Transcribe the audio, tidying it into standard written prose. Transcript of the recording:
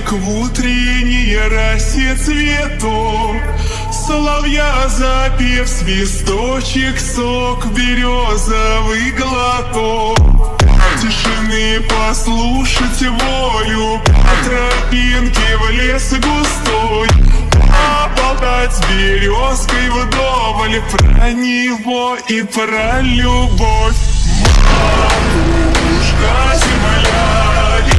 Как в утренней росе цветов, соловья запев, свисточек, сок, березовый глоток. Тишины послушать волю, по тропинке в лес густой, поболтать с березкой вдоволь про него и про любовь. Матушка земля,